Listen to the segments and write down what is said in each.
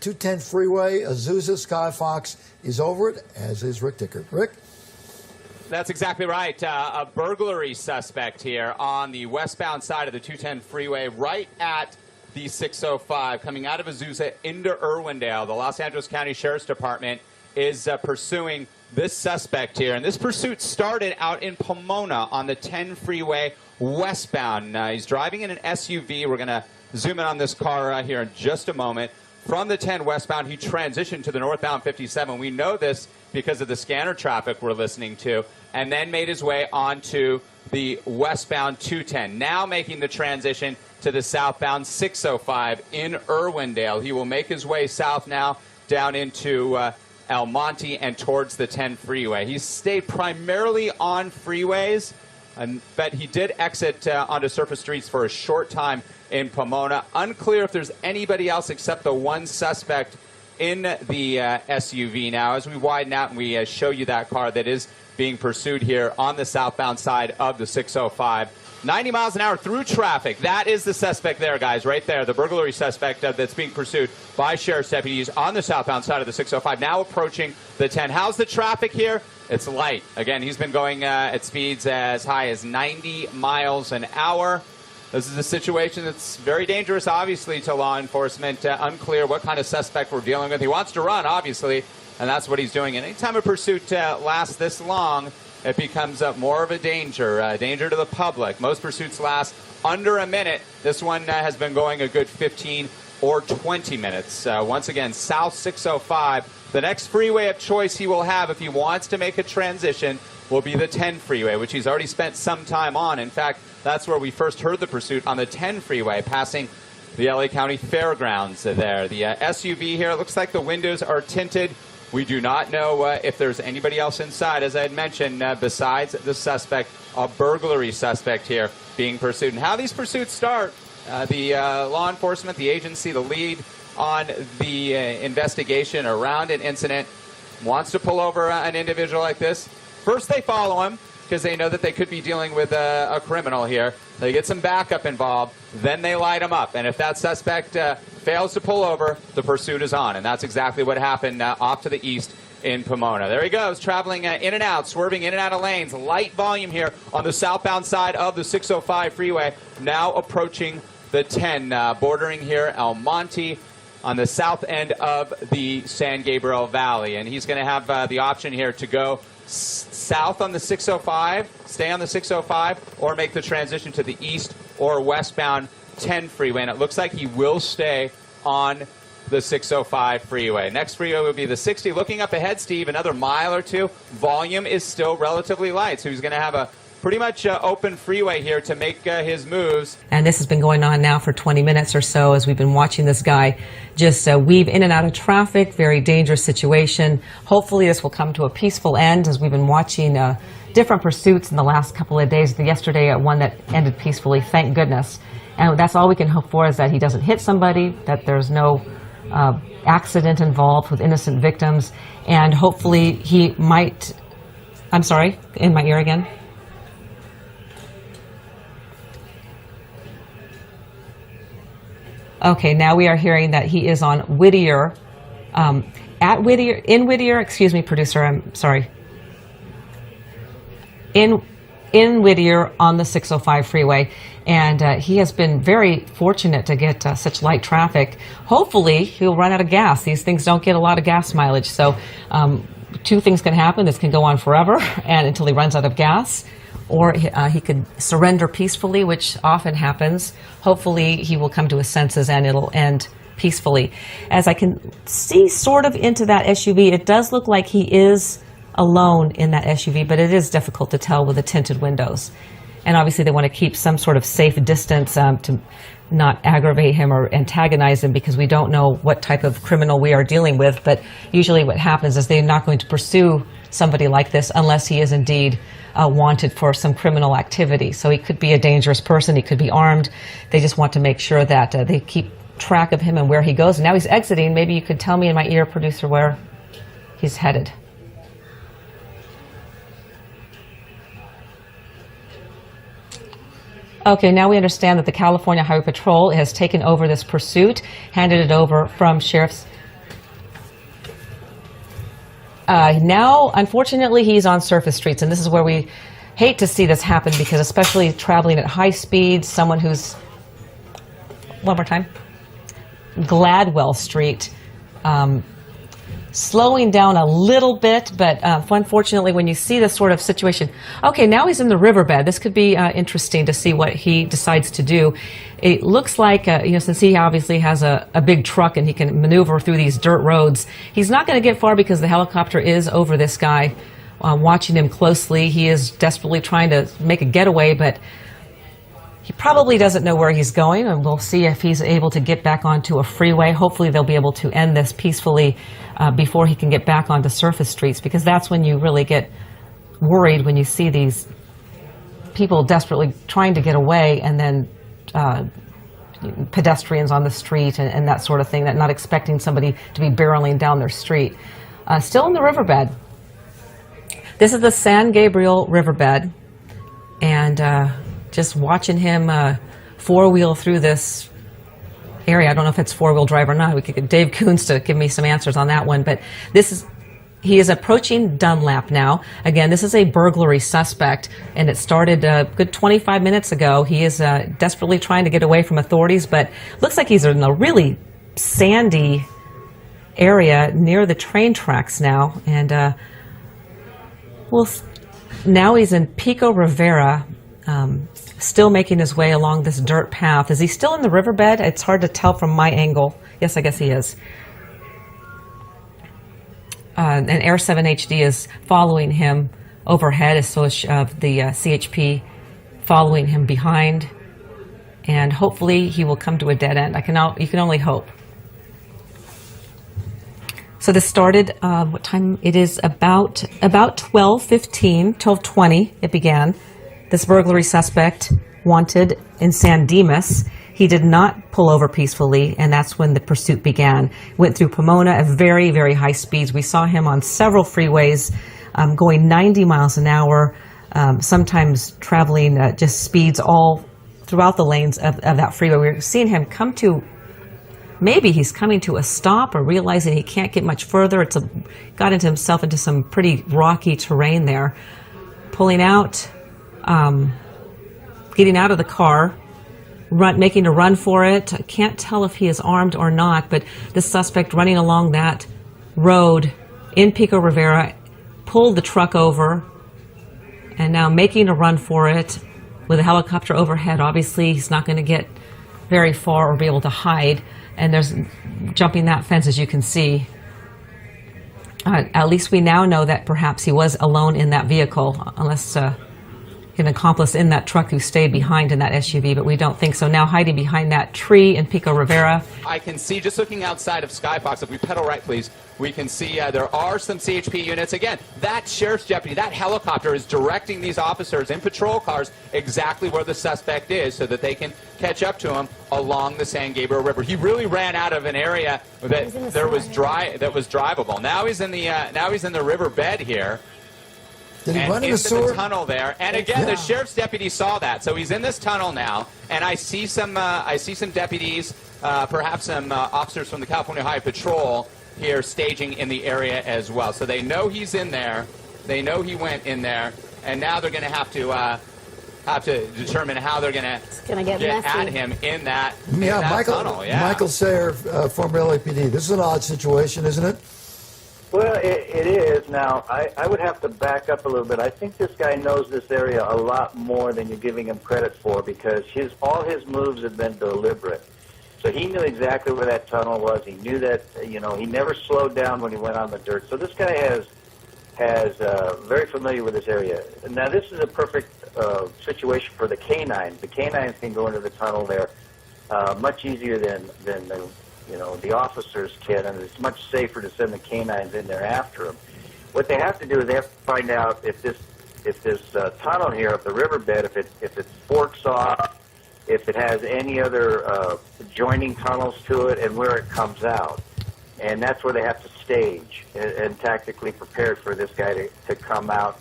210 freeway. Azusa Skyfox is over it, as is Rick Dickert. Rick? That's exactly right. A burglary suspect here on the westbound side of the 210 freeway, right at the 605, coming out of Azusa into Irwindale. The Los Angeles County Sheriff's Department is pursuing this suspect here. And this pursuit started out in Pomona on the 10 freeway westbound. He's driving in an SUV. We're going to zoom in on this car here in just a moment. From the 10 westbound, he transitioned to the northbound 57. We know this because of the scanner traffic we're listening to, and then made his way onto the westbound 210. Now making the transition to the southbound 605 in Irwindale. He will make his way south now down into El Monte and towards the 10 freeway. He's stayed primarily on freeways, but he did exit onto surface streets for a short time in Pomona. Unclear if there's anybody else except the one suspect in the SUV now. As we widen out and we show you that car that is being pursued here on the southbound side of the 605. 90 miles an hour through traffic. That is the suspect there, guys, right there. The burglary suspect that's being pursued by sheriff's deputies on the southbound side of the 605, now approaching the 10. How's the traffic here? It's light. Again, he's been going at speeds as high as 90 miles an hour. This is a situation that's very dangerous, obviously, to law enforcement. Unclear what kind of suspect we're dealing with. He wants to run, obviously, and that's what he's doing. And anytime a pursuit lasts this long, it becomes more of a danger, danger to the public. Most pursuits last under a minute. This one has been going a good 15 or 20 minutes. Once again, South 605. The next freeway of choice he will have if he wants to make a transition will be the 10 freeway, which he's already spent some time on. In fact, that's where we first heard the pursuit, on the 10 freeway, passing the LA County Fairgrounds there. The SUV here, looks like the windows are tinted. We do not know if there's anybody else inside, as I had mentioned, besides the suspect, a burglary suspect here being pursued. And how these pursuits start, the law enforcement, the agency, the lead on the investigation around an incident wants to pull over an individual like this. First, they follow him because they know that they could be dealing with a criminal here. They get some backup involved. Then they light him up. And if that suspect fails to pull over, the pursuit is on. And that's exactly what happened off to the east in Pomona. There he goes, traveling in and out, swerving in and out of lanes. Light volume here on the southbound side of the 605 freeway. Now approaching the 10, bordering here El Monte on the south end of the San Gabriel Valley. And he's going to have the option here to go south on the 605, stay on the 605, or make the transition to the east or westbound 10 freeway. And it looks like he will stay on the 605 freeway. Next freeway will be the 60. Looking up ahead, Steve, another mile or two. Volume is still relatively light, so he's going to have a pretty much open freeway here to make his moves. And this has been going on now for 20 minutes or so as we've been watching this guy just weave in and out of traffic. Very dangerous situation. Hopefully this will come to a peaceful end, as we've been watching different pursuits in the last couple of days. Yesterday, one that ended peacefully, thank goodness. And that's all we can hope for, is that he doesn't hit somebody, that there's no accident involved with innocent victims, and hopefully he might... I'm sorry, in my ear again? Okay, now we are hearing that he is on Whittier, in Whittier, excuse me, producer, I'm sorry. In Whittier on the 605 freeway, and he has been very fortunate to get such light traffic. Hopefully, he'll run out of gas. These things don't get a lot of gas mileage, so two things can happen. This can go on forever and until he runs out of gas, or he could surrender peacefully, which often happens. Hopefully, he will come to his senses and it'll end peacefully. As I can see sort of into that SUV, it does look like he is alone in that SUV, but it is difficult to tell with the tinted windows. And obviously, they want to keep some sort of safe distance to not aggravate him or antagonize him, because we don't know what type of criminal we are dealing with. But usually what happens is they're not going to pursue somebody like this unless he is indeed wanted for some criminal activity. So he could be a dangerous person, he could be armed. They just want to make sure that they keep track of him and where he goes. And now he's exiting. Maybe you could tell me in my ear, producer, where he's headed. Okay, now we understand that the California Highway Patrol has taken over this pursuit, handed it over from Sheriff's Now, unfortunately, he's on surface streets, and this is where we hate to see this happen, because especially traveling at high speeds, someone who's, one more time, Gladwell Street, slowing down a little bit, but unfortunately, when you see this sort of situation, okay, now he's in the riverbed. This could be interesting to see what he decides to do. It looks like, since he obviously has a big truck and he can maneuver through these dirt roads, he's not going to get far because the helicopter is over this guy, watching him closely. He is desperately trying to make a getaway, but he probably doesn't know where he's going, and we'll see if he's able to get back onto a freeway. Hopefully they'll be able to end this peacefully before he can get back onto surface streets, because that's when you really get worried, when you see these people desperately trying to get away, and then pedestrians on the street and that sort of thing, that not expecting somebody to be barreling down their street. Still in the riverbed. This is the San Gabriel riverbed, and just watching him four-wheel through this area. I don't know if it's four-wheel drive or not. We could get Dave Coons to give me some answers on that one. But he is approaching Dunlap now. Again, this is a burglary suspect, and it started a good 25 minutes ago. He is desperately trying to get away from authorities, but looks like he's in a really sandy area near the train tracks now. And now he's in Pico Rivera, still making his way along this dirt path. Is he still in the riverbed? It's hard to tell from my angle. Yes, I guess he is. And Air 7 HD is following him overhead, as so is the CHP following him behind. And hopefully he will come to a dead end. You can only hope. So this started, what time? It is about 12:15, 12:20 it began. This burglary suspect wanted in San Dimas. He did not pull over peacefully, and that's when the pursuit began. Went through Pomona at very, very high speeds. We saw him on several freeways going 90 miles an hour, sometimes traveling just speeds all throughout the lanes of that freeway. We were seeing him come to, maybe he's coming to a stop or realizing he can't get much further. Got himself into some pretty rocky terrain there. Pulling out, getting out of the car, making a run for it. I can't tell if he is armed or not, but the suspect running along that road in Pico Rivera pulled the truck over and now making a run for it with a helicopter overhead. Obviously, he's not going to get very far or be able to hide, and there's jumping that fence, as you can see. At least we now know that perhaps he was alone in that vehicle, unless an accomplice in that truck who stayed behind in that SUV, but we don't think so. Now hiding behind that tree in Pico Rivera. I can see, just looking outside of Skyfox, if we pedal right, please, we can see there are some CHP units. Again, that sheriff's deputy, that helicopter is directing these officers in patrol cars exactly where the suspect is so that they can catch up to him along the San Gabriel River. He really ran out of an area that was drivable. Now he's in the riverbed here. Did he run in the sewer? The tunnel there, and again, the sheriff's deputy saw that, so he's in this tunnel now. And I see some deputies, perhaps some officers from the California Highway Patrol here staging in the area as well. So they know he's in there, they know he went in there, and now they're going to have to determine how they're going to get at him in that tunnel. Yeah, Michael Sayer, former LAPD. This is an odd situation, isn't it? Well, it is. Now, I would have to back up a little bit. I think this guy knows this area a lot more than you're giving him credit for, because all his moves have been deliberate. So he knew exactly where that tunnel was. He knew that, he never slowed down when he went on the dirt. So this guy has very familiar with this area. Now, this is a perfect situation for the canines. The canines can go into the tunnel there much easier than the officers can, and it's much safer to send the canines in there after them. What they have to do is they have to find out if this tunnel here, if the riverbed, if it forks off, if it has any other joining tunnels to it, and where it comes out. And that's where they have to stage and tactically prepare for this guy to come out,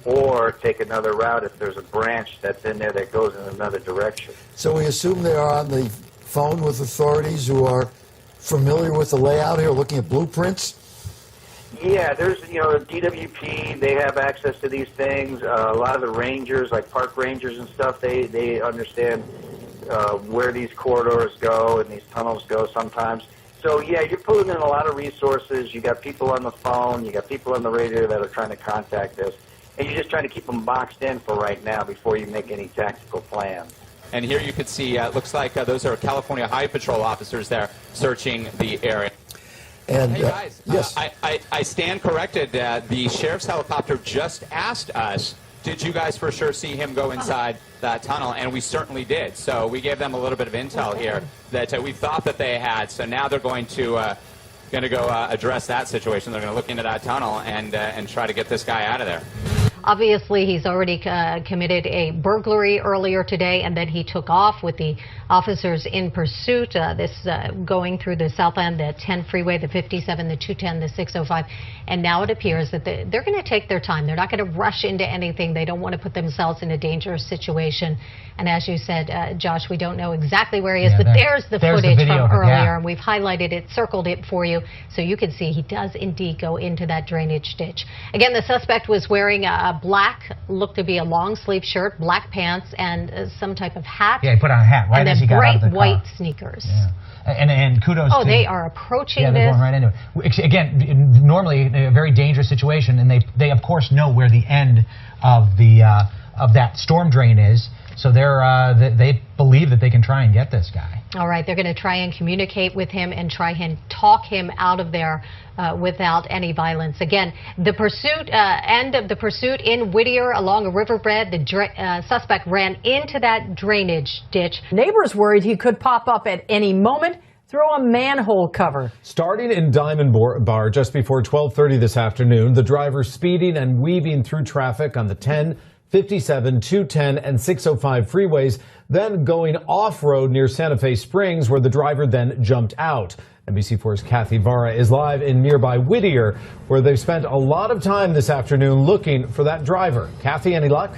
or take another route if there's a branch that's in there that goes in another direction. So we assume they are on the phone with authorities who are familiar with the layout here, looking at blueprints? Yeah, there's, the DWP, they have access to these things. A lot of the rangers, like park rangers and stuff, they understand where these corridors go and these tunnels go sometimes. So, yeah, you're pulling in a lot of resources. You got people on the phone. You got people on the radio that are trying to contact this. And you're just trying to keep them boxed in for right now before you make any tactical plans. And here you can see, looks like those are California Highway Patrol officers there searching the area. And, hey guys, yes. I stand corrected. The sheriff's helicopter just asked us, did you guys for sure see him go inside that tunnel? And we certainly did. So we gave them a little bit of intel here that we thought that they had. So now they're going to go address that situation. They're going to look into that tunnel and try to get this guy out of there. Obviously, he's already committed a burglary earlier today, and then he took off with the officers in pursuit. Going through the Southland, the 10 freeway, the 57, the 210, the 605. And now it appears that they're going to take their time. They're not going to rush into anything. They don't want to put themselves in a dangerous situation. And as you said, Josh, we don't know exactly where he is, but there's the footage from earlier, and we've highlighted it, circled it for you, so you can see he does indeed go into that drainage ditch. Again, the suspect was wearing a black, looked to be a long-sleeve shirt, black pants, and some type of hat. Yeah, he put on a hat right as he got out of the car. And then bright white sneakers. Yeah. And kudos to... Oh, they are approaching this. Yeah, they're going right into it. Again, normally a very dangerous situation, and they of course know where the end of that storm drain is. So they believe that they can try and get this guy. All right, they're going to try and communicate with him and try and talk him out of there without any violence. Again, the pursuit, end of the pursuit in Whittier along a riverbed. The suspect ran into that drainage ditch. Neighbors worried he could pop up at any moment through a manhole cover. Starting in Diamond Bar just before 12:30 this afternoon, the driver speeding and weaving through traffic on the 10, 57, 210, and 605 freeways, then going off-road near Santa Fe Springs, where the driver then jumped out. NBC4's Kathy Vara is live in nearby Whittier, where they've spent a lot of time this afternoon looking for that driver. Kathy, any luck?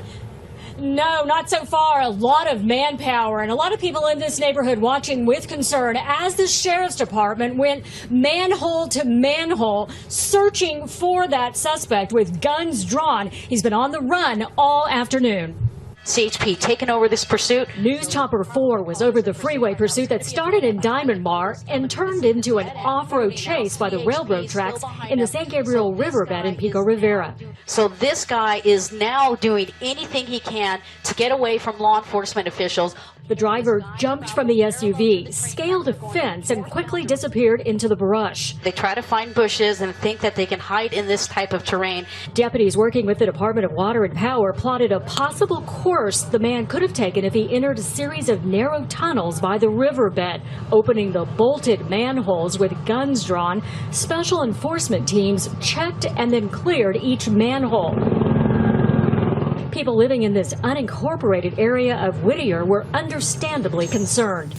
No, not so far. A lot of manpower and a lot of people in this neighborhood watching with concern as the sheriff's department went manhole to manhole searching for that suspect with guns drawn. He's been on the run all afternoon. CHP taking over this pursuit. News Chopper 4 was over the freeway pursuit that started in Diamond Bar and turned into an off-road chase by the railroad tracks in the San Gabriel riverbed in Pico Rivera. So this guy is now doing anything he can to get away from law enforcement officials. The driver jumped from the SUV, scaled a fence, and quickly disappeared into the brush. They try to find bushes and think that they can hide in this type of terrain. Deputies working with the Department of Water and Power plotted a possible course the man could have taken if he entered a series of narrow tunnels by the riverbed, opening the bolted manholes with guns drawn. Special enforcement teams checked and then cleared each manhole. People living in this unincorporated area of Whittier were understandably concerned.